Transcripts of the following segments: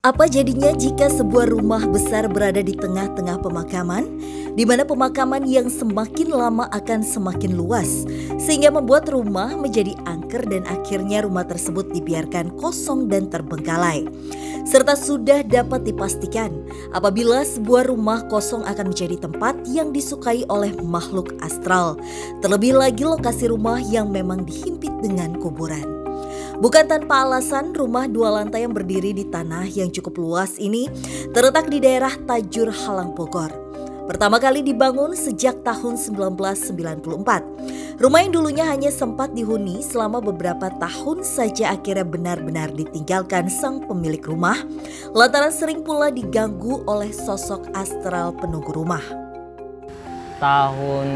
Apa jadinya jika sebuah rumah besar berada di tengah-tengah pemakaman, di mana pemakaman yang semakin lama akan semakin luas, sehingga membuat rumah menjadi angker dan akhirnya rumah tersebut dibiarkan kosong dan terbengkalai. Serta sudah dapat dipastikan apabila sebuah rumah kosong akan menjadi tempat yang disukai oleh makhluk astral. Terlebih lagi lokasi rumah yang memang dihimpit dengan kuburan. Bukan tanpa alasan, rumah 2 lantai yang berdiri di tanah yang cukup luas ini terletak di daerah Tajur Halang Bogor. Pertama kali dibangun sejak tahun 1994. Rumah yang dulunya hanya sempat dihuni selama beberapa tahun saja akhirnya benar-benar ditinggalkan sang pemilik rumah, lantaran sering pula diganggu oleh sosok astral penunggu rumah. Tahun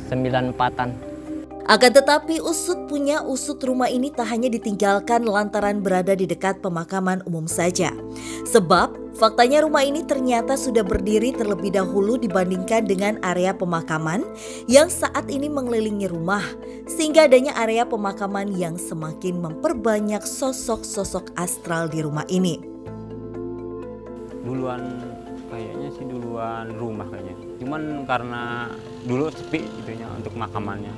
94-an. Akan tetapi usut rumah ini tak hanya ditinggalkan lantaran berada di dekat pemakaman umum saja. Sebab faktanya rumah ini ternyata sudah berdiri terlebih dahulu dibandingkan dengan area pemakaman yang saat ini mengelilingi rumah. Sehingga adanya area pemakaman yang semakin memperbanyak sosok-sosok astral di rumah ini. Duluan rumah kayaknya. Cuman karena dulu sepi itunya untuk makamannya.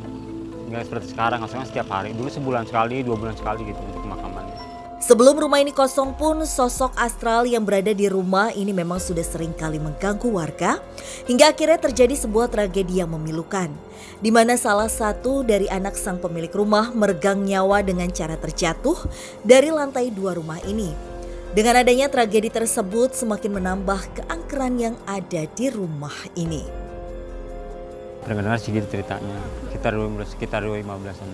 Nggak seperti sekarang, maksudnya setiap hari. Dulu sebulan sekali, 2 bulan sekali gitu untuk pemakamannya. Sebelum rumah ini kosong pun, sosok astral yang berada di rumah ini memang sudah sering kali mengganggu warga, hingga akhirnya terjadi sebuah tragedi yang memilukan, di mana salah satu dari anak sang pemilik rumah meregang nyawa dengan cara terjatuh dari lantai 2 rumah ini. Dengan adanya tragedi tersebut semakin menambah keangkeran yang ada di rumah ini. Dengar sih gitu ceritanya, sekitar 15-an.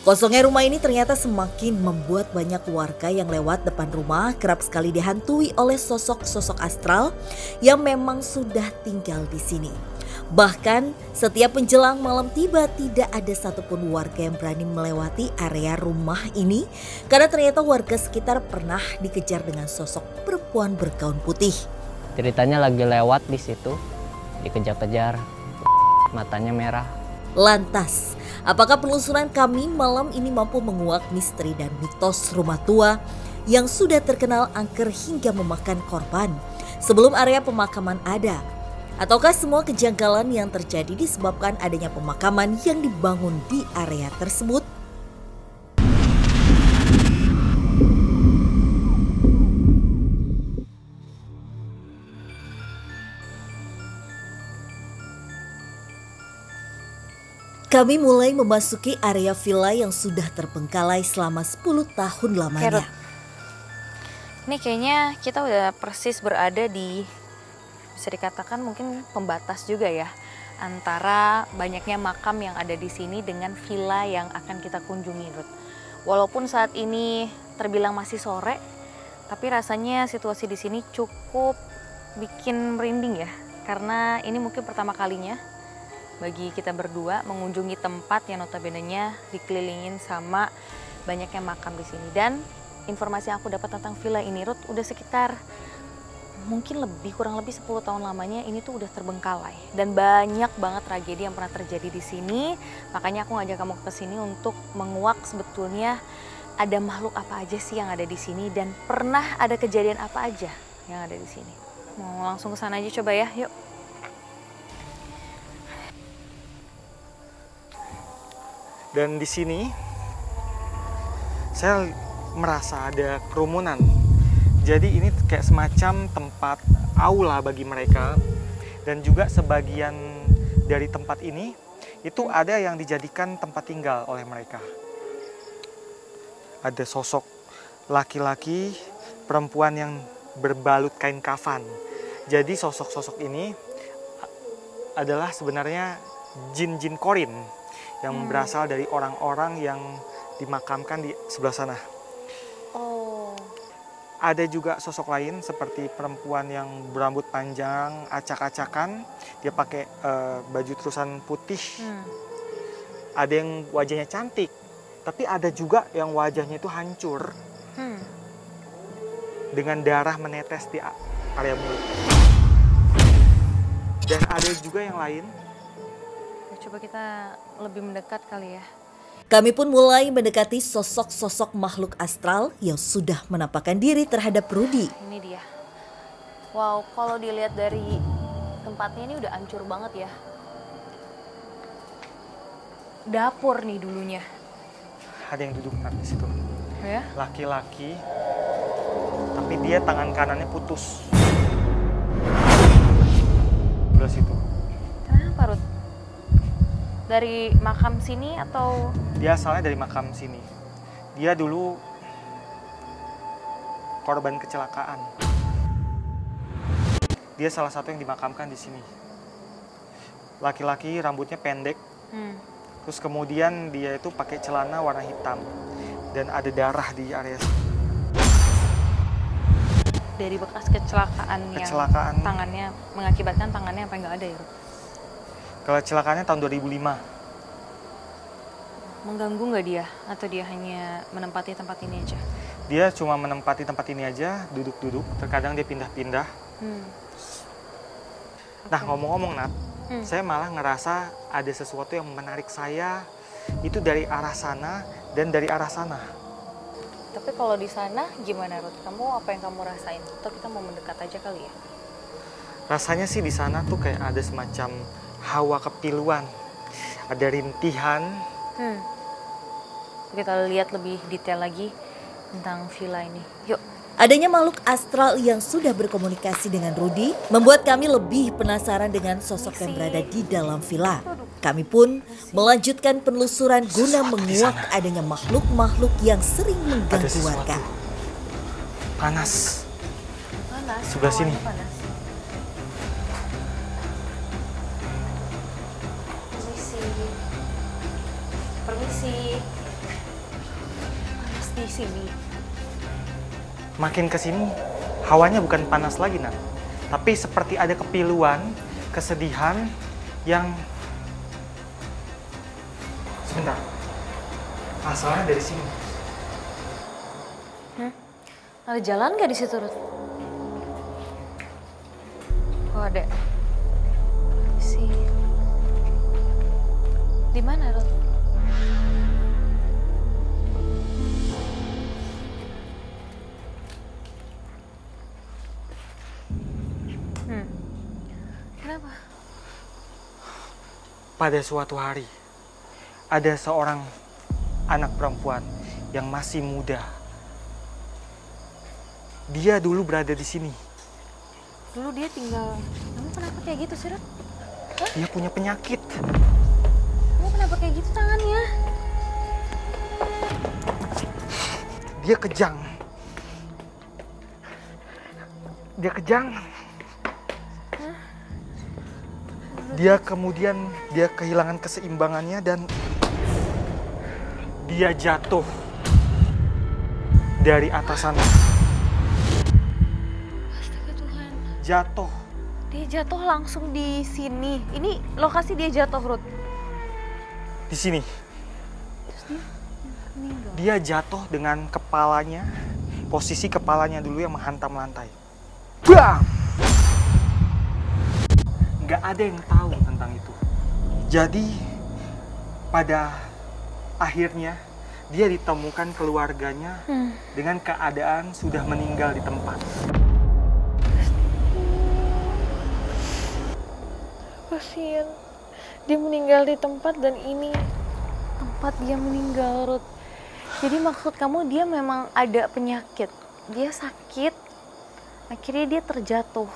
Kosongnya rumah ini ternyata semakin membuat banyak warga yang lewat depan rumah kerap sekali dihantui oleh sosok-sosok astral yang memang sudah tinggal di sini. Bahkan setiap menjelang malam tiba tidak ada satupun warga yang berani melewati area rumah ini karena ternyata warga sekitar pernah dikejar dengan sosok perempuan bergaun putih. Ceritanya lagi lewat di situ, dikejar-kejar, matanya merah. Lantas, apakah penelusuran kami malam ini mampu menguak misteri dan mitos rumah tua yang sudah terkenal angker hingga memakan korban sebelum area pemakaman ada? Ataukah semua kejanggalan yang terjadi disebabkan adanya pemakaman yang dibangun di area tersebut? Kami mulai memasuki area villa yang sudah terbengkalai selama 10 tahun lamanya. Ini kayaknya kita udah persis berada di, bisa dikatakan mungkin pembatas juga ya, antara banyaknya makam yang ada di sini dengan villa yang akan kita kunjungi, Ruth. Walaupun saat ini terbilang masih sore, tapi rasanya situasi di sini cukup bikin merinding ya, karena ini mungkin pertama kalinya bagi kita berdua mengunjungi tempat yang notabene-nya dikelilingin sama banyaknya makam di sini. Dan informasi yang aku dapat tentang villa ini, Ruth, udah sekitar mungkin kurang lebih 10 tahun lamanya ini tuh udah terbengkalai. Dan banyak banget tragedi yang pernah terjadi di sini. Makanya aku ngajak kamu ke sini untuk menguak sebetulnya ada makhluk apa aja sih yang ada di sini dan pernah ada kejadian apa aja yang ada di sini. Mau langsung ke sana aja coba ya, yuk. Dan di sini saya merasa ada kerumunan. Jadi ini kayak semacam tempat aula bagi mereka. Dan juga sebagian dari tempat ini itu ada yang dijadikan tempat tinggal oleh mereka. Ada sosok laki-laki, perempuan yang berbalut kain kafan. Jadi sosok-sosok ini adalah sebenarnya jin-jin korin yang berasal dari orang-orang yang dimakamkan di sebelah sana. Oh. Ada juga sosok lain seperti perempuan yang berambut panjang, acak-acakan. Dia pakai baju terusan putih. Ada yang wajahnya cantik, tapi ada juga yang wajahnya itu hancur. Dengan darah menetes di area mulut. Dan ada juga yang lain. Coba kita lebih mendekat kali ya. Kami pun mulai mendekati sosok-sosok makhluk astral yang sudah menampakkan diri terhadap Rudy. Ini dia. Wow, kalau dilihat dari tempatnya ini udah hancur banget ya. Dapur nih dulunya. Ada yang duduk di situ. Ya? Laki-laki, tapi dia tangan kanannya putus. Sebelah situ. Kenapa, Ruth? Dari makam sini atau? Dia asalnya dari makam sini. Dia dulu korban kecelakaan. Dia salah satu yang dimakamkan di sini. Laki-laki, rambutnya pendek. Terus kemudian dia itu pakai celana warna hitam. Dan ada darah di area sini. Dari bekas kecelakaan yang tangannya mengakibatkan tangannya sampai nggak ada ya, Ruth? Kecelakaannya tahun 2005. Mengganggu nggak dia? Atau dia hanya menempati tempat ini aja? Dia cuma menempati tempat ini aja, duduk-duduk. Terkadang dia pindah-pindah. Nah, ngomong-ngomong, Nat, saya malah ngerasa ada sesuatu yang menarik saya. Itu dari arah sana dan dari arah sana. Tapi kalau di sana gimana, Ruth? Kamu apa yang kamu rasain? Atau kita mau mendekat aja kali ya? Rasanya sih di sana tuh kayak ada semacam hawa kepiluan. Ada rintihan. Kita lihat lebih detail lagi tentang villa ini. Yuk. Adanya makhluk astral yang sudah berkomunikasi dengan Rudy membuat kami lebih penasaran dengan sosok yang berada di dalam villa. Kami pun melanjutkan penelusuran guna menguak adanya makhluk-makhluk yang sering mengganggu warga. Panas. Panas. Sebelah sini. Panas. Permisi. Panas di sini. Makin ke sini, hawanya bukan panas lagi, Nat. Tapi seperti ada kepiluan, kesedihan yang... Sebentar. Asalnya dari sini. Ada jalan nggak di situ, Ruth? Oh, ada. Permisi. Di mana, Ruth? Kenapa? Pada suatu hari, ada seorang anak perempuan yang masih muda. Dia dulu berada di sini. Dulu dia tinggal... Kamu kenapa kayak gitu sih, Ruth? Dia punya penyakit. Kamu kenapa kayak gitu tangannya? Dia kejang. Dia kejang. Dia kemudian kehilangan keseimbangannya dan dia jatuh dari atas sana. Astaga Tuhan. Jatuh. Dia jatuh langsung di sini. Ini lokasi dia jatuh, Ruth. Di sini. Terus dia meninggal. Dia jatuh dengan kepalanya, posisi kepalanya dulu yang menghantam lantai. Bam! Nggak ada yang tahu tentang itu. Jadi pada akhirnya dia ditemukan keluarganya dengan keadaan sudah meninggal di tempat. Kasian. Dia meninggal di tempat dan ini tempat dia meninggal, Ruth. Jadi maksud kamu dia memang ada penyakit. Dia sakit. Akhirnya dia terjatuh.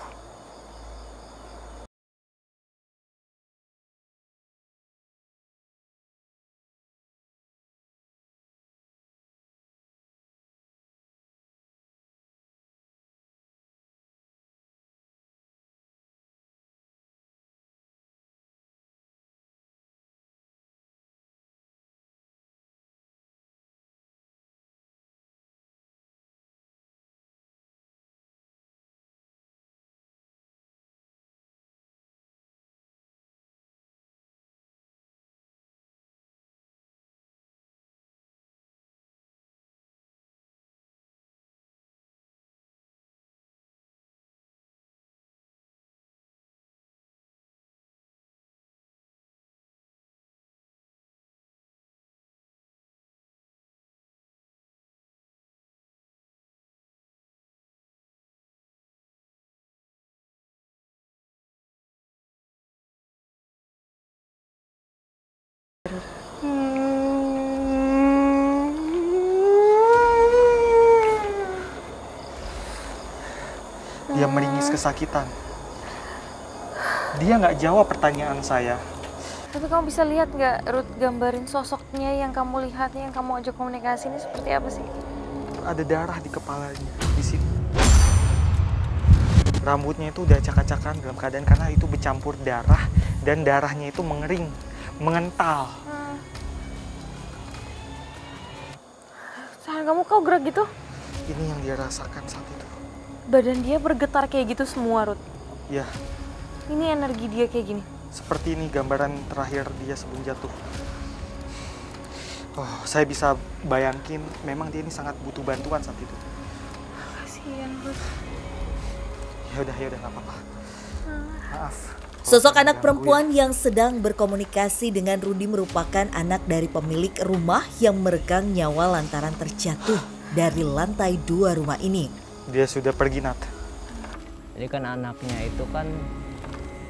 meringis kesakitan. Dia nggak jawab pertanyaan saya. Tapi kamu bisa lihat nggak, Ruth, gambarin sosoknya yang kamu lihatnya, yang kamu ajak komunikasi ini seperti apa sih? Ada darah di kepalanya, di sini. Rambutnya itu udah acak-acakan dalam keadaan karena itu bercampur darah dan darahnya itu mengering, mengental. Tangan kamu kok gerak gitu? Ini yang dia rasakan saat itu. Badan dia bergetar kayak gitu semua, Ruth. Ya, Ini energi dia kayak gini. seperti ini gambaran terakhir dia sebelum jatuh. Oh, saya bisa bayangin memang dia ini sangat butuh bantuan saat itu. Kasihan, Ruth. Ya udah nggak apa-apa. Maaf. Sosok Kalau anak mengganggu perempuan yang sedang berkomunikasi dengan Rudy merupakan anak dari pemilik rumah yang meregang nyawa lantaran terjatuh dari lantai 2 rumah ini. Dia sudah pergi, Nat. Jadi kan anaknya itu kan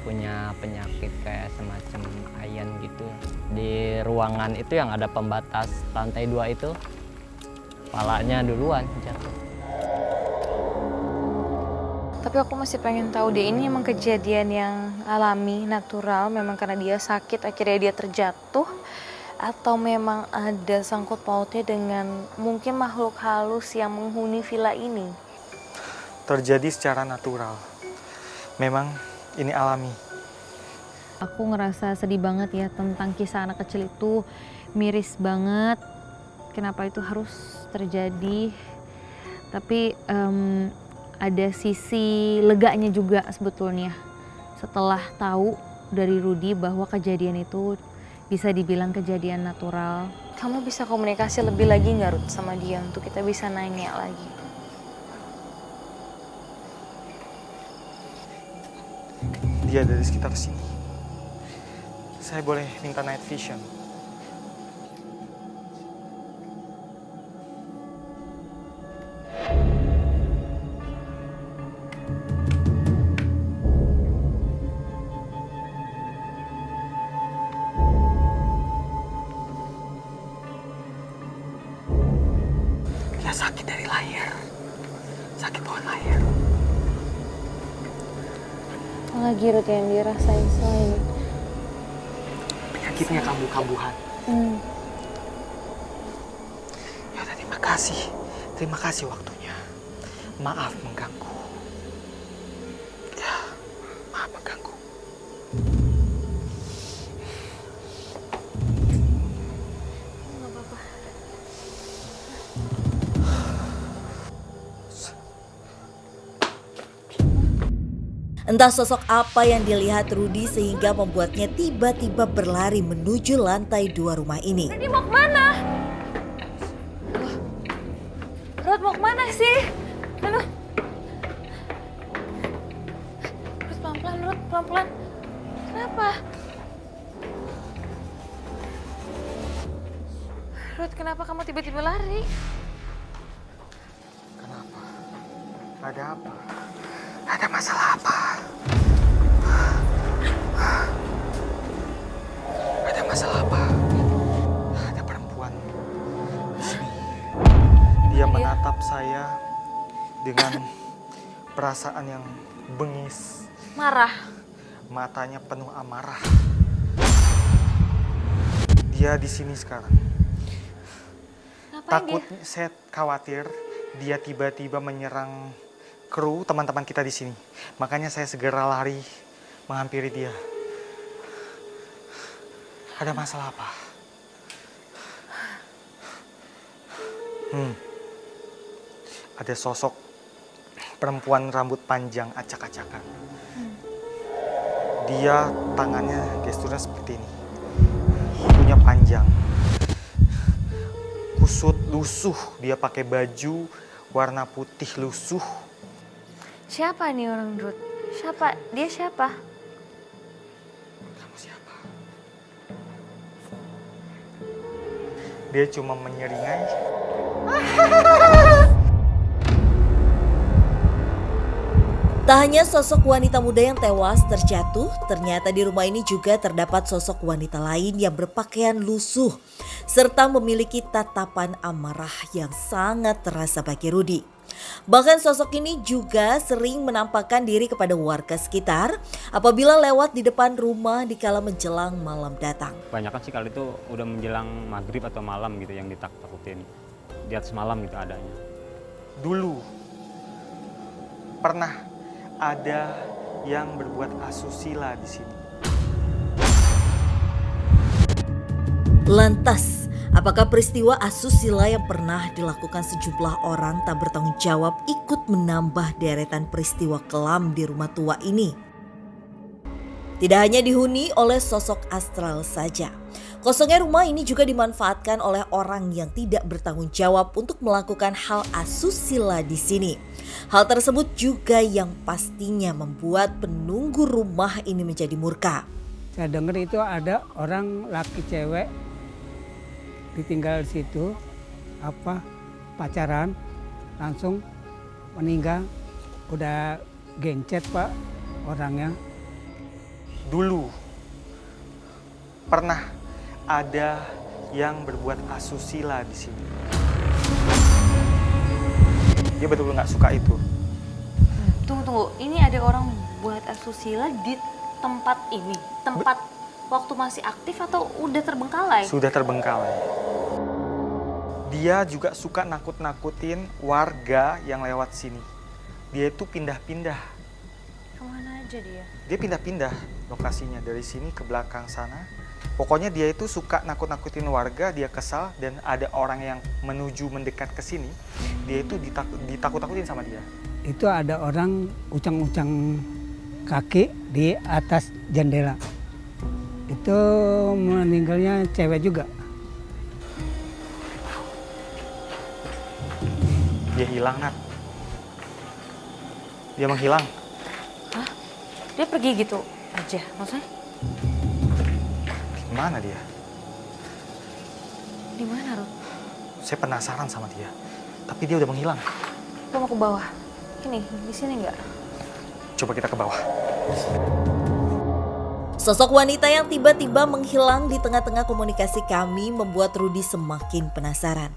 punya penyakit kayak semacam ayan gitu. Di ruangan itu yang ada pembatas lantai 2 itu, kepalanya duluan jatuh. Tapi aku masih pengen tahu deh, ini emang kejadian yang alami, natural, memang karena dia sakit akhirnya dia terjatuh, atau memang ada sangkut pautnya dengan mungkin makhluk halus yang menghuni villa ini? Terjadi secara natural. Memang ini alami. Aku ngerasa sedih banget ya tentang kisah anak kecil itu, miris banget. Kenapa itu harus terjadi? Tapi ada sisi leganya juga sebetulnya. Setelah tahu dari Rudy bahwa kejadian itu bisa dibilang kejadian natural. Kamu bisa komunikasi lebih lagi nggak, Ruth, sama dia untuk kita bisa nanya lagi? Dia ada di sekitar sini. Saya boleh minta night vision? Dia sakit dari lahir. Sakit bawaan lahir. Apalagi, Ruth, yang dirasain selain Penyakitnya kambuh-kambuhan. Ya udah, terima kasih. Terima kasih waktunya. Maaf mengganggu. Ya, maaf mengganggu. nggak apa-apa. Entah sosok apa yang dilihat Rudy sehingga membuatnya tiba-tiba berlari menuju lantai 2 rumah ini. Rudy mau kemana? Ruth mau kemana sih? Aduh. Ruth pelan-pelan, Ruth pelan-pelan. Kenapa? Ruth, kenapa kamu tiba-tiba lari? Kenapa? Ada apa? Ada masalah apa? Ada masalah apa? Ada perempuan di sini. Dia menatap saya dengan perasaan yang bengis. Marah. Matanya penuh amarah. Dia di sini sekarang. Ngapain Takut, dia? saya khawatir dia tiba-tiba menyerang kru teman-teman kita di sini. Makanya saya segera lari menghampiri dia. Ada masalah apa? Ada sosok perempuan rambut panjang acak-acakan. Dia tangannya gesturnya seperti ini. Hidungnya panjang. Kusut lusuh, dia pakai baju warna putih lusuh. Siapa nih orang, Ruth? Siapa? Dia siapa? Kamu siapa? Dia cuma menyeringai. Tak hanya sosok wanita muda yang tewas terjatuh, ternyata di rumah ini juga terdapat sosok wanita lain yang berpakaian lusuh serta memiliki tatapan amarah yang sangat terasa bagi Rudy. Bahkan sosok ini juga sering menampakkan diri kepada warga sekitar apabila lewat di depan rumah dikala menjelang malam datang. Banyak kan sih kali itu udah menjelang maghrib atau malam gitu yang ditakut-takutin. Di atas malam gitu adanya. Dulu pernah ada yang berbuat asusila di sini. Lantas, apakah peristiwa asusila yang pernah dilakukan sejumlah orang tak bertanggung jawab ikut menambah deretan peristiwa kelam di rumah tua ini? Tidak hanya dihuni oleh sosok astral saja. Kosongnya rumah ini juga dimanfaatkan oleh orang yang tidak bertanggung jawab untuk melakukan hal asusila di sini. Hal tersebut juga yang pastinya membuat penunggu rumah ini menjadi murka. Saya dengar itu ada orang laki cewek ditinggal di situ pacaran langsung meninggal, udah gencet Pak orangnya. Dulu pernah ada yang berbuat asusila di sini. Dia betul-betul nggak suka itu. Tunggu, ini ada orang buat asusila di tempat ini? Tempat waktu masih aktif atau udah terbengkalai? Sudah terbengkalai. Dia juga suka nakut-nakutin warga yang lewat sini. Dia itu pindah-pindah. Kemana aja dia? Dia pindah-pindah lokasinya dari sini ke belakang sana. Pokoknya dia itu suka nakut-nakutin warga, dia kesal dan ada orang yang menuju mendekat ke sini, dia itu ditakut-takutin sama dia. Itu ada orang ucang-ucang kaki di atas jendela. Itu meninggalnya cewek juga. Dia hilang, Nat. Dia menghilang. Hah? Dia pergi gitu aja maksudnya? Di mana dia? Di mana, Ruth? Saya penasaran sama dia. Tapi dia udah menghilang. Lo mau ke bawah? Ini, di sini nggak? Coba kita ke bawah. Sosok wanita yang tiba-tiba menghilang di tengah-tengah komunikasi kami membuat Rudy semakin penasaran.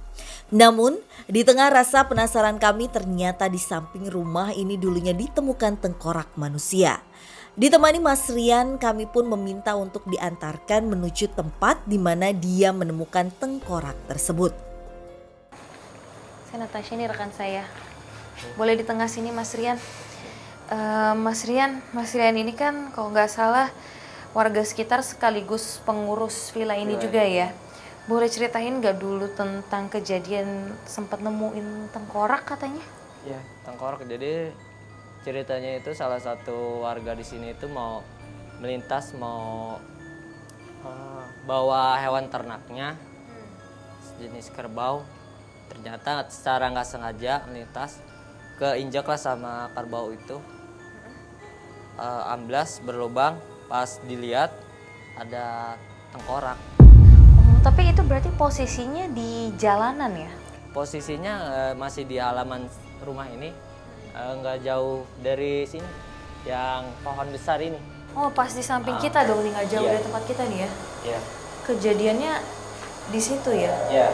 Namun, di tengah rasa penasaran kami ternyata di samping rumah ini dulunya ditemukan tengkorak manusia. Ditemani Mas Rian, kami pun meminta untuk diantarkan menuju tempat di mana dia menemukan tengkorak tersebut. Saya Natasha, ini rekan saya. Boleh di tengah sini Mas Rian. Mas Rian ini kan kalau nggak salah warga sekitar sekaligus pengurus villa ini juga ya. Boleh ceritain nggak dulu tentang kejadian sempat nemuin tengkorak katanya? Ya, tengkorak. Jadi ceritanya itu salah satu warga di sini itu mau melintas, mau bawa hewan ternaknya jenis kerbau. Ternyata secara nggak sengaja melintas, keinjaklah sama kerbau itu, amblas berlubang. Pas dilihat ada tengkorak. Tapi itu berarti posisinya di jalanan ya? Posisinya masih di halaman rumah ini, nggak jauh dari sini, yang pohon besar ini. Oh, pas di samping kita dong, nggak jauh dari tempat kita nih ya? Iya. Kejadiannya di situ ya? Iya.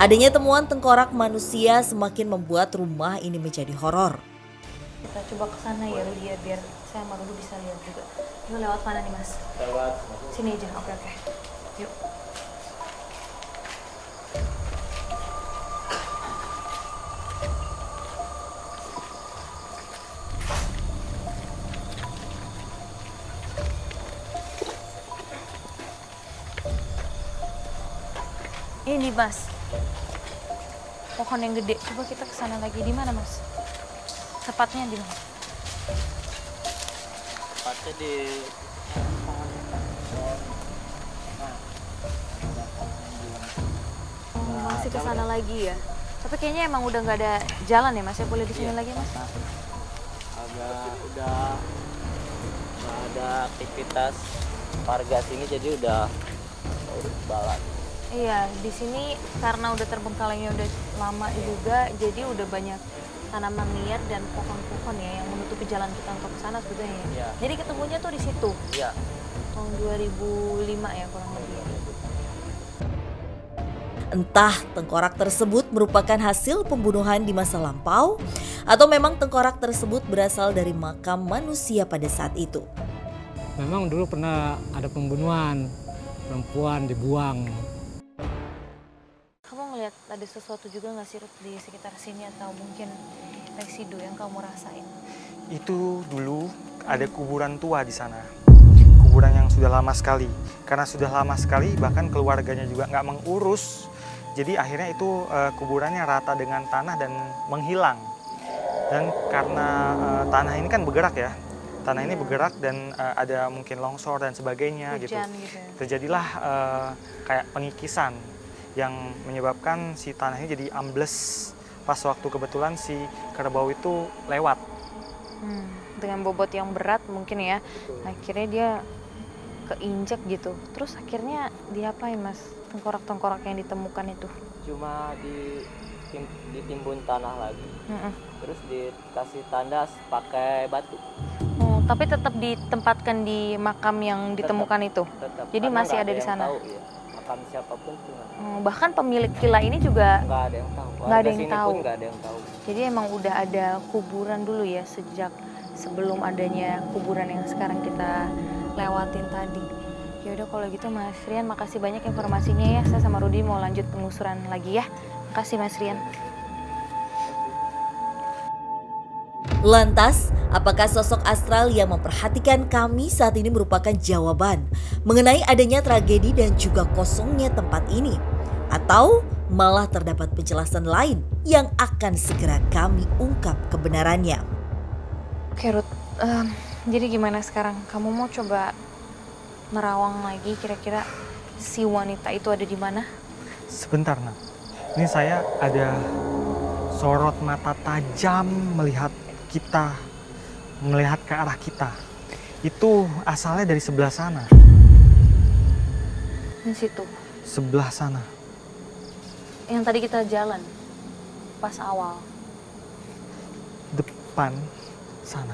Adanya temuan tengkorak manusia semakin membuat rumah ini menjadi horor. Kita coba ke sana ya, Rudy, biar saya sama Rudy bisa lihat juga. Lu lewat mana nih, Mas? Lewat Sini aja, oke. Yuk. Ini, Mas. Pohon yang gede. Coba kita ke sana lagi. Di mana, Mas? Tepatnya di mana? tepatnya di Masih ke sana lagi ya. Tapi kayaknya emang udah nggak ada jalan ya, Mas. Ya boleh di sini lagi, Mas. agak udah nggak ada aktivitas warga sini, jadi udah urus balak. Iya, di sini karena udah terbengkalainya udah lama juga, jadi udah banyak tanaman liar dan pohon-pohon ya yang menutupi jalan kita untuk ke sana sebetulnya ya. Iya. Jadi ketemunya tuh di situ. Iya. Tahun 2005 ya kurang lebih ya. Entah tengkorak tersebut merupakan hasil pembunuhan di masa lampau atau memang tengkorak tersebut berasal dari makam manusia pada saat itu. Memang dulu pernah ada pembunuhan, perempuan dibuang. Kamu ngeliat ada sesuatu juga nggak sih Ruth, di sekitar sini atau mungkin residu yang kamu rasain? Itu dulu ada kuburan tua di sana. Kuburan yang sudah lama sekali. Karena sudah lama sekali bahkan keluarganya juga nggak mengurus. Jadi akhirnya itu kuburannya rata dengan tanah dan menghilang. Dan karena tanah ini kan bergerak ya. Tanah ini bergerak dan ada mungkin longsor dan sebagainya. Hujan gitu ya. Terjadilah kayak pengikisan yang menyebabkan si tanah ini jadi ambles pas waktu kebetulan si kerbau itu lewat. Dengan bobot yang berat mungkin ya, akhirnya dia keinjak gitu. Terus akhirnya diapain Mas tengkorak-tengkorak yang ditemukan itu? Cuma ditimbun tanah lagi, terus dikasih tandas pakai batu. Oh, tapi tetap ditempatkan di makam yang ditemukan itu. Tetap. Jadi Karena masih nggak ada di yang sana. Tahu, ya. Makam siapapun tuh Bahkan pemilik villa ini juga nggak ada yang tahu. nggak ada Warga yang sini tahu. pun nggak ada yang tahu. Jadi emang udah ada kuburan dulu ya sejak sebelum adanya kuburan yang sekarang kita lewatin tadi. Ya udah kalau gitu Mas Rian, makasih banyak informasinya ya. Saya sama Rudi mau lanjut penelusuran lagi ya. Makasih Mas Rian. Lantas, apakah sosok astral yang memperhatikan kami saat ini merupakan jawaban mengenai adanya tragedi dan juga kosongnya tempat ini? Atau malah terdapat penjelasan lain yang akan segera kami ungkap kebenarannya? Oke Ruth, jadi gimana sekarang? Kamu mau coba nerawang lagi kira-kira si wanita itu ada di mana? Sebentar, Nak. Ini saya ada sorot mata tajam melihat kita, melihat ke arah kita. Itu asalnya dari sebelah sana. Di situ. Sebelah sana. Yang tadi kita jalan pas awal. Depan sana.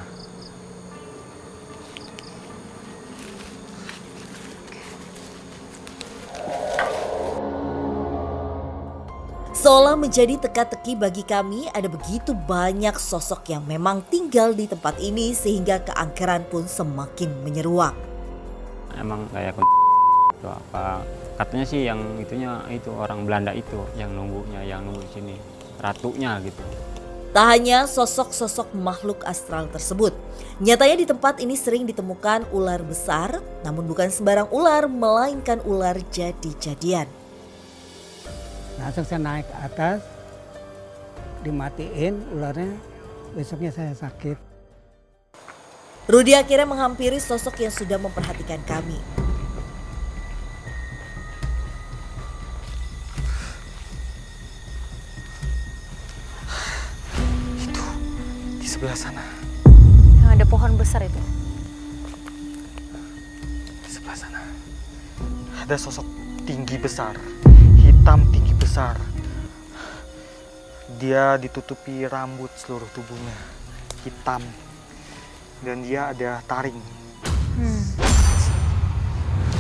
Seolah menjadi teka-teki bagi kami, ada begitu banyak sosok yang memang tinggal di tempat ini sehingga keangkeran pun semakin menyeruak. Emang kayak itu apa? Katanya sih yang itunya itu orang Belanda itu yang nunggu di sini, ratunya gitu. Tak hanya sosok-sosok makhluk astral tersebut, nyatanya di tempat ini sering ditemukan ular besar, namun bukan sembarang ular, melainkan ular jadi-jadian. Nah, saya naik ke atas, dimatiin ularnya, besoknya saya sakit. Rudi akhirnya menghampiri sosok yang sudah memperhatikan kami. Itu di sebelah sana. Yang ada pohon besar itu. Di sebelah sana. Ada sosok tinggi besar, hitam tinggi besar. Dia ditutupi rambut seluruh tubuhnya, hitam. Dan dia ada taring.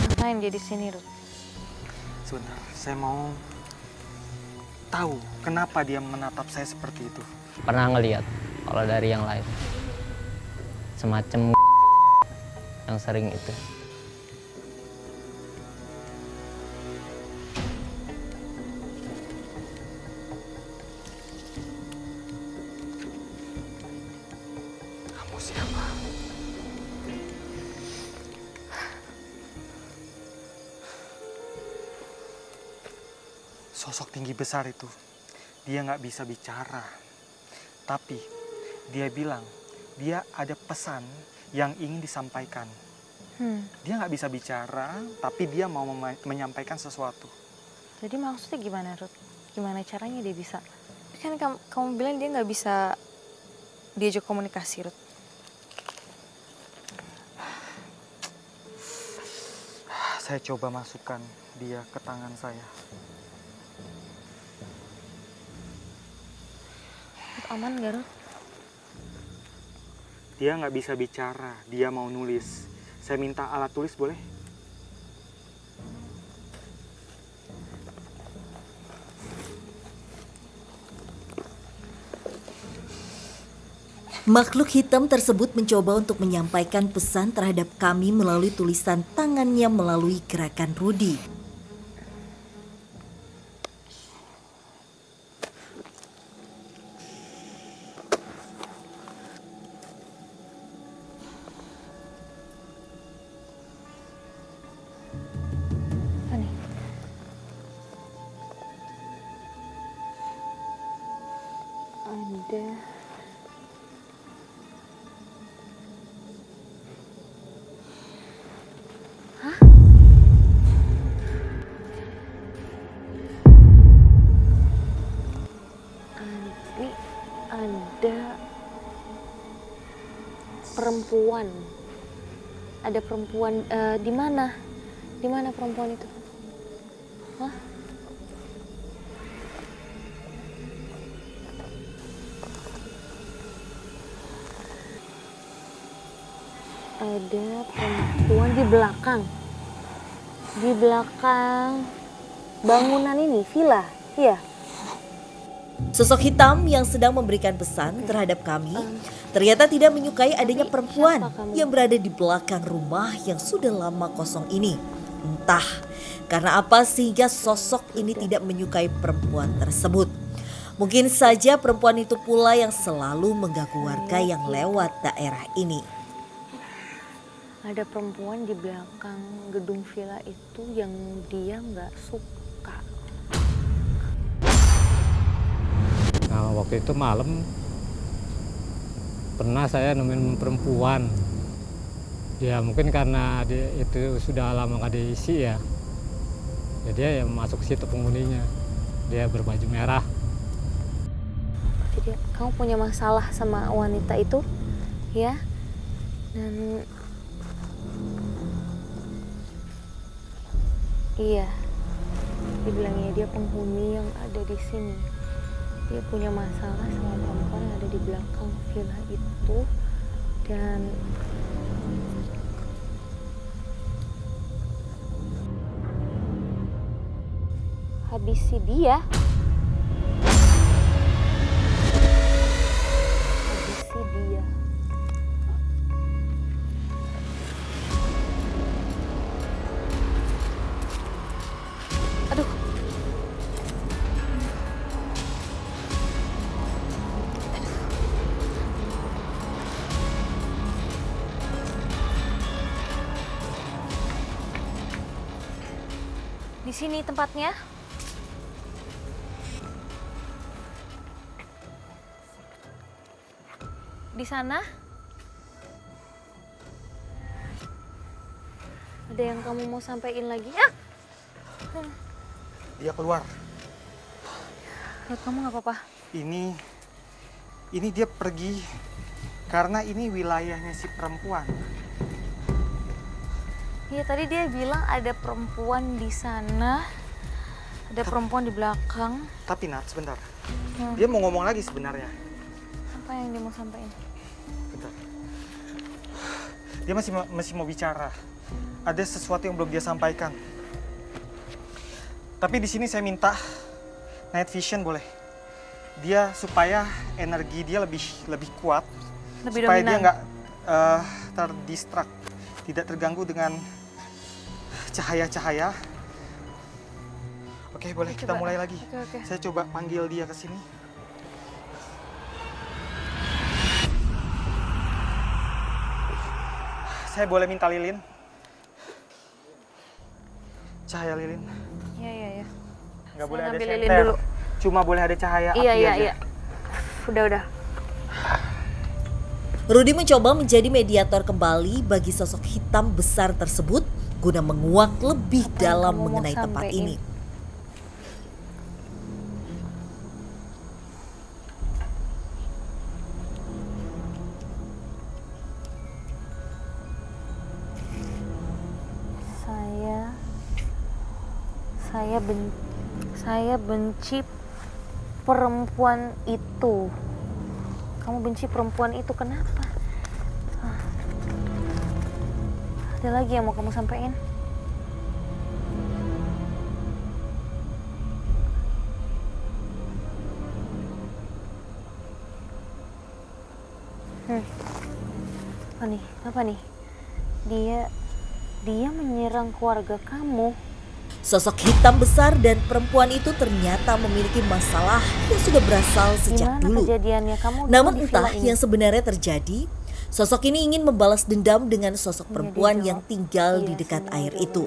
Ngapain dia di sini, Ruth? Sebentar, saya mau tahu kenapa dia menatap saya seperti itu. Pernah ngelihat kalau dari yang lain. Semacam yang sering itu. Kamu siapa? Sosok tinggi besar itu, dia nggak bisa bicara. Tapi dia bilang, dia ada pesan yang ingin disampaikan. Dia nggak bisa bicara, tapi dia mau menyampaikan sesuatu. Jadi maksudnya gimana, Ruth? Gimana caranya dia bisa? Kan kamu bilang dia nggak bisa diajak komunikasi, Ruth. Saya coba masukkan dia ke tangan saya. Aman gak, Ruth? Dia nggak bisa bicara, dia mau nulis. Saya minta alat tulis boleh? Makhluk hitam tersebut mencoba untuk menyampaikan pesan terhadap kami melalui tulisan tangannya melalui gerakan Rudi. Apa nih? Ada. Ini ada perempuan. Ada perempuan di mana? Di mana perempuan itu? Hah? Ada perempuan di belakang. Di belakang bangunan ini, villa. Iya. Sosok hitam yang sedang memberikan pesan terhadap kami ternyata tidak menyukai adanya perempuan siapa kamu? yang berada di belakang rumah yang sudah lama kosong ini. Entah karena apa sehingga sosok ini tidak menyukai perempuan tersebut. Mungkin saja perempuan itu pula yang selalu mengganggu warga yang lewat daerah ini. Ada perempuan di belakang gedung villa itu yang dia nggak suka. Nah, waktu itu malam pernah saya nemuin perempuan. Ya mungkin karena dia itu sudah lama nggak diisi ya. Ya dia yang masuk situ penghuninya. Dia berbaju merah. Jadi kamu punya masalah sama wanita itu, ya? Dan iya, dibilangnya dia penghuni yang ada di sini. Dia punya masalah sama perempuan yang ada di belakang villa itu, dan habisi dia. Habisi dia. Aduh. Di sini tempatnya. Di sana. Ada yang kamu mau sampaikan lagi? Ah! Dia keluar. Lihat kamu nggak apa-apa. Ini dia pergi karena ini wilayahnya si perempuan. Iya, tadi dia bilang ada perempuan di sana. Ada perempuan di belakang. Tapi Nat, sebentar. Dia mau ngomong lagi sebenarnya. Apa yang dia mau sampaikan? Bentar. Dia masih mau bicara. Ada sesuatu yang belum dia sampaikan. Tapi di sini saya minta night vision boleh. Dia supaya energi dia lebih kuat, Lebih supaya dominan. dia nggak terdistrak, tidak terganggu dengan cahaya-cahaya. Oke, boleh kita Coba. mulai lagi. Oke. Saya coba panggil dia ke sini. Saya boleh minta lilin? Cahaya lilin. Iya. Nggak Saya boleh ada ngambil lilin senter. dulu. Cuma boleh ada cahaya api Iya. aja. Udah. Rudi mencoba menjadi mediator kembali bagi sosok hitam besar tersebut guna menguak lebih Apa yang dalam kamu mau mengenai tempat sampein? ini. Saya benci perempuan itu. Kamu benci perempuan itu kenapa? Ada lagi yang mau kamu sampaikan? Apa nih? Dia menyerang keluarga kamu. Sosok hitam besar dan perempuan itu ternyata memiliki masalah yang sudah berasal sejak Gimana dulu. kejadiannya? Kamu dulu Namun di entah villa ini. yang sebenarnya terjadi, sosok ini ingin membalas dendam dengan sosok perempuan dia yang jawab, tinggal di "Iya, dekat semua air jawabannya." itu.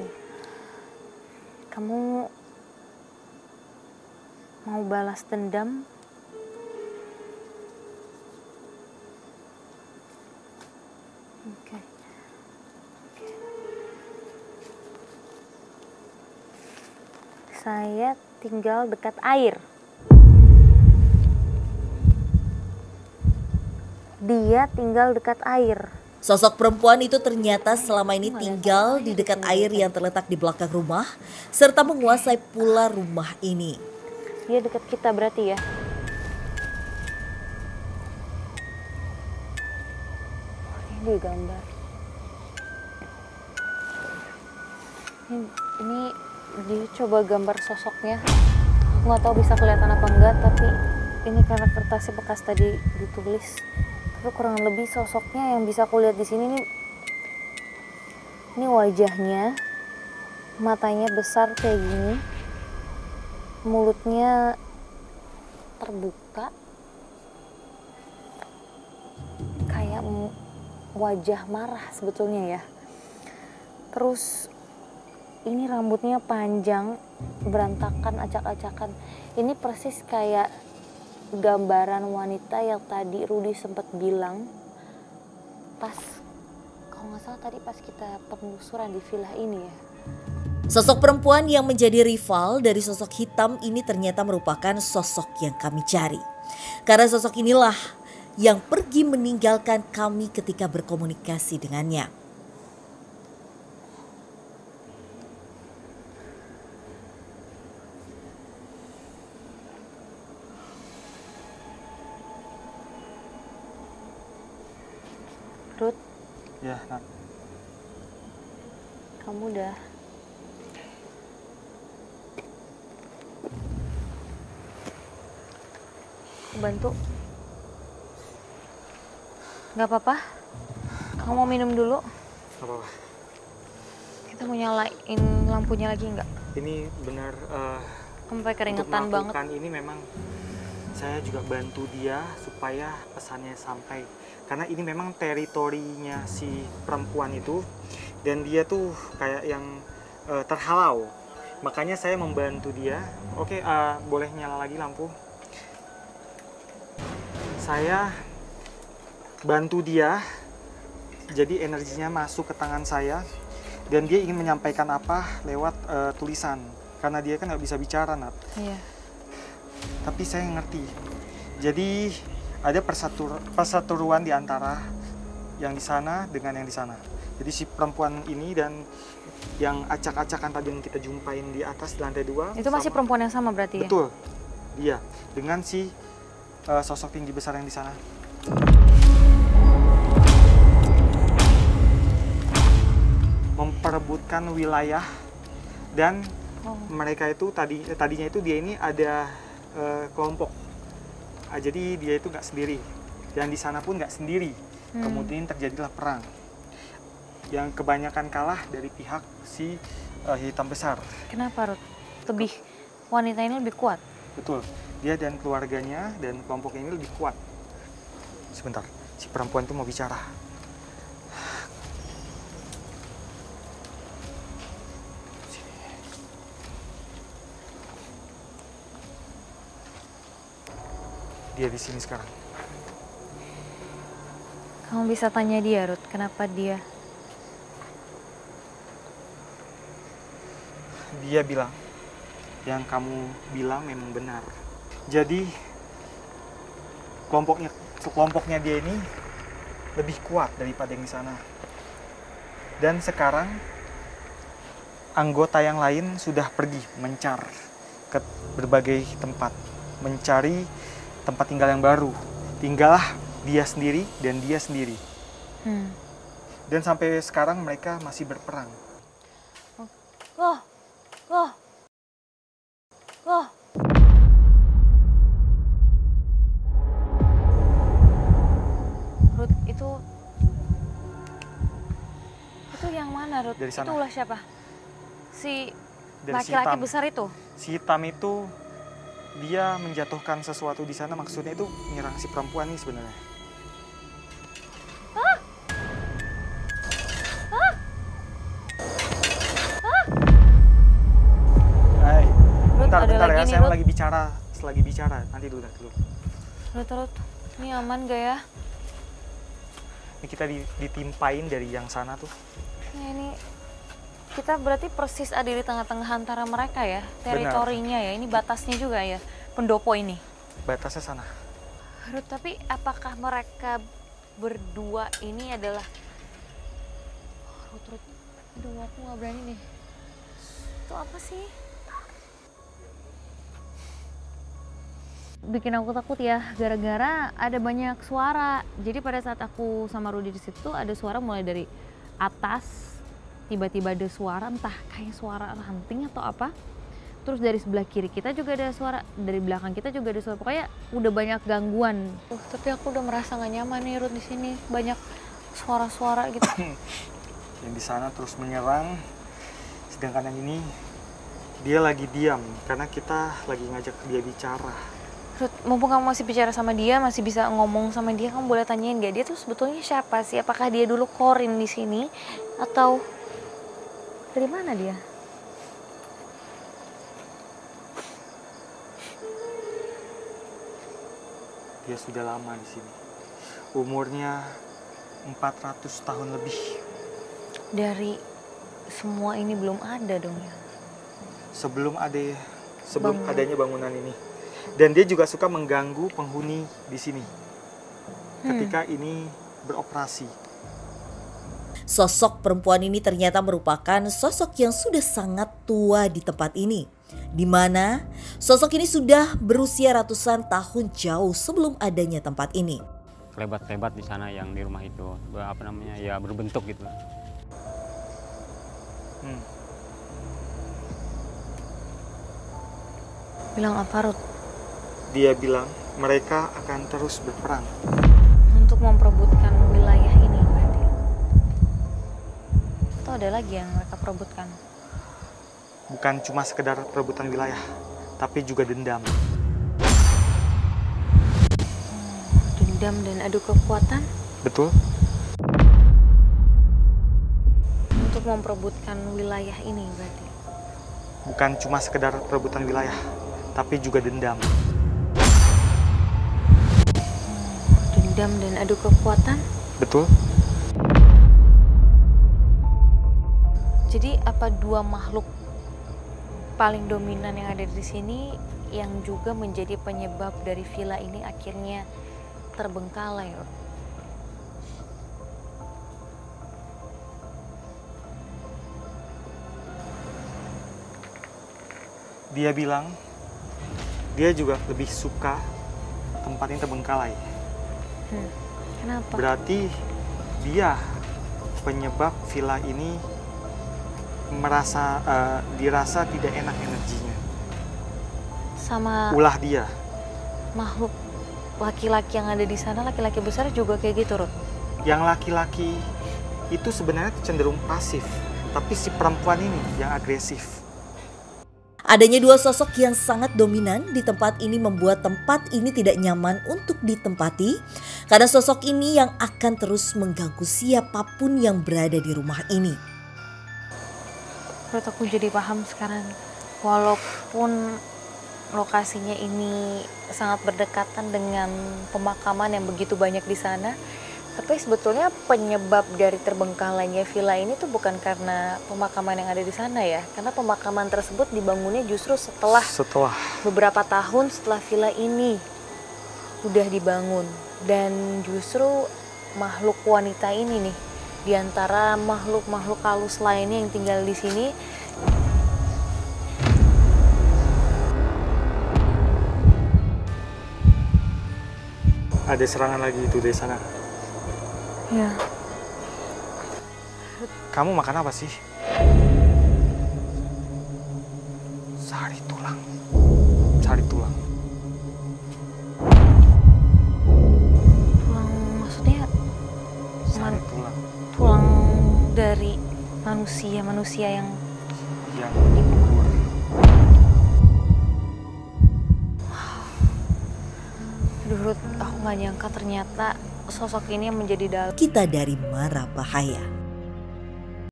Kamu mau balas dendam? Oke. Saya tinggal dekat air. Dia tinggal dekat air. Sosok perempuan itu ternyata selama ini tinggal di dekat air yang terletak di belakang rumah, serta menguasai pula rumah ini. Dia dekat kita berarti ya? Ini gambar. Ini dia coba gambar sosoknya. Nggak tahu bisa kelihatan apa enggak, tapi ini karena kertasnya bekas tadi ditulis. Tapi kurang lebih sosoknya yang bisa aku lihat di sini nih. Ini wajahnya, matanya besar kayak gini, mulutnya terbuka, kayak wajah marah sebetulnya ya. Terus ini rambutnya panjang, berantakan, acak-acakan. Ini persis kayak gambaran wanita yang tadi Rudi sempat bilang pas, kalau nggak salah tadi pas kita penelusuran di villa ini ya. Sosok perempuan yang menjadi rival dari sosok hitam ini ternyata merupakan sosok yang kami cari. Karena sosok inilah yang pergi meninggalkan kami ketika berkomunikasi dengannya. Ruth, Ya, Nat. kamu udah bantu? Nggak apa-apa? Kamu mau minum dulu? Gak apa-apa. Kita mau nyalain lampunya lagi nggak? Ini benar Sampai untuk keringetan banget. melakukan ini memang saya juga bantu dia supaya pesannya sampai. Karena ini memang teritorinya si perempuan itu dan dia tuh kayak yang terhalau. Makanya saya membantu dia. Oke, boleh nyala lagi lampu. Saya bantu dia, jadi energinya masuk ke tangan saya dan dia ingin menyampaikan apa lewat tulisan karena dia kan nggak bisa bicara, Nat. Iya. Tapi saya ngerti. Jadi ada perseteruan di antara yang di sana dengan yang di sana. Jadi si perempuan ini dan yang acak-acakan tadi yang kita jumpain di atas lantai 2 Itu masih perempuan yang sama berarti ya? betul. Dia dengan si sosok tinggi besar yang di sana. Memperebutkan wilayah dan mereka itu tadinya itu dia ini ada kelompok. Jadi dia itu nggak sendiri dan di sana pun nggak sendiri. Kemudian terjadilah perang yang kebanyakan kalah dari pihak si hitam besar. Kenapa Ruth? Wanita ini lebih kuat? Betul, dia dan keluarganya dan kelompok ini lebih kuat. Sebentar, si perempuan itu mau bicara. Dia di sini sekarang. Kamu bisa tanya dia Ruth, kenapa dia? Dia bilang, yang kamu bilang memang benar. Jadi kelompoknya dia ini lebih kuat daripada yang di sana. Dan sekarang anggota yang lain sudah pergi mencar ke berbagai tempat, mencari tempat tinggal yang baru. Tinggallah dia sendiri dan dia sendiri. Dan sampai sekarang mereka masih berperang. Loh. Ruth, mana, Ruth? Dari sana. Itu ulah siapa? Si Dari si laki-laki hitam. besar itu? Si hitam itu dia menjatuhkan sesuatu di sana, maksudnya itu menyerang si perempuan ini sebenarnya. Hai, bentar ada ya, lagi nih, saya Ruth. lagi bicara, nanti dulu. Ruth, ini aman gak ya? Ini kita ditimpain dari yang sana tuh. Nah, ini kita berarti persis ada di tengah-tengah antara mereka ya, teritorinya ya. Ini batasnya juga ya, pendopo ini. Batasnya sana. Ruth, tapi apakah mereka berdua ini adalah... Ruth, aduh aku gak berani nih. Itu apa sih? Bikin aku takut ya, gara-gara ada banyak suara. Jadi pada saat aku sama Rudy di situ ada suara mulai dari atas, tiba-tiba ada suara entah kayak suara ranting atau apa. Terus dari sebelah kiri kita juga ada suara, dari belakang kita juga ada suara. Pokoknya udah banyak gangguan. Tapi aku udah merasa gak nyaman nih Ruth di sini. Banyak suara-suara gitu. Yang di sana terus menyerang, sedangkan yang ini dia lagi diam karena kita lagi ngajak dia bicara. Ruth, mumpung kamu masih bicara sama dia, masih bisa ngomong sama dia, kamu boleh tanyain gak dia tuh sebetulnya siapa sih? Apakah dia dulu korin di sini atau dari mana dia? Dia sudah lama di sini. Umurnya 400 tahun lebih. Dari semua ini belum ada dong ya? Sebelum adanya bangunan ini. Dan dia juga suka mengganggu penghuni di sini ketika ini beroperasi. Sosok perempuan ini ternyata merupakan sosok yang sudah sangat tua di tempat ini, di mana sosok ini sudah berusia ratusan tahun jauh sebelum adanya tempat ini. Kelebat-kelebat di sana yang di rumah itu, ya berbentuk gitu. Bilang apa, Ruth? Dia bilang mereka akan terus berperang. Untuk memperebutkan wilayah ini berarti? Atau ada lagi yang mereka perebutkan? Bukan cuma sekedar perebutan wilayah, tapi juga dendam. Dendam dan adu kekuatan? Betul? Untuk memperebutkan wilayah ini berarti? Bukan cuma sekedar perebutan wilayah, tapi juga dendam. Dendam dan adu kekuatan? Betul? Jadi apa dua makhluk paling dominan yang ada di sini yang juga menjadi penyebab dari villa ini akhirnya terbengkalai? Dia bilang dia juga lebih suka tempat ini terbengkalai. Kenapa? Berarti dia penyebab villa ini dirasa tidak enak energinya. Sama Ulah dia. makhluk laki-laki yang ada di sana, laki-laki besar juga kayak gitu, Ruth? Yang laki-laki itu sebenarnya cenderung pasif, tapi si perempuan ini yang agresif. Adanya dua sosok yang sangat dominan di tempat ini membuat tempat ini tidak nyaman untuk ditempati karena sosok ini yang akan terus mengganggu siapapun yang berada di rumah ini. Ruth, aku jadi paham sekarang. Walaupun lokasinya ini sangat berdekatan dengan pemakaman yang begitu banyak di sana, tapi sebetulnya penyebab dari terbengkalainya villa ini tuh bukan karena pemakaman yang ada di sana ya. Karena pemakaman tersebut dibangunnya justru setelah beberapa tahun setelah villa ini sudah dibangun. Dan justru makhluk wanita ini nih, di antara makhluk-makhluk halus lainnya yang tinggal di sini, Ada serangan lagi itu dari sana. ya. Kamu makan apa sih? Sari tulang. Sari tulang. Tulang maksudnya Sari tulang. tulang dari manusia yang dikubur. Aduh Ruth, aku gak nyangka ternyata sosok ini yang menjadi dalang. Kita dari Mara Bahaya.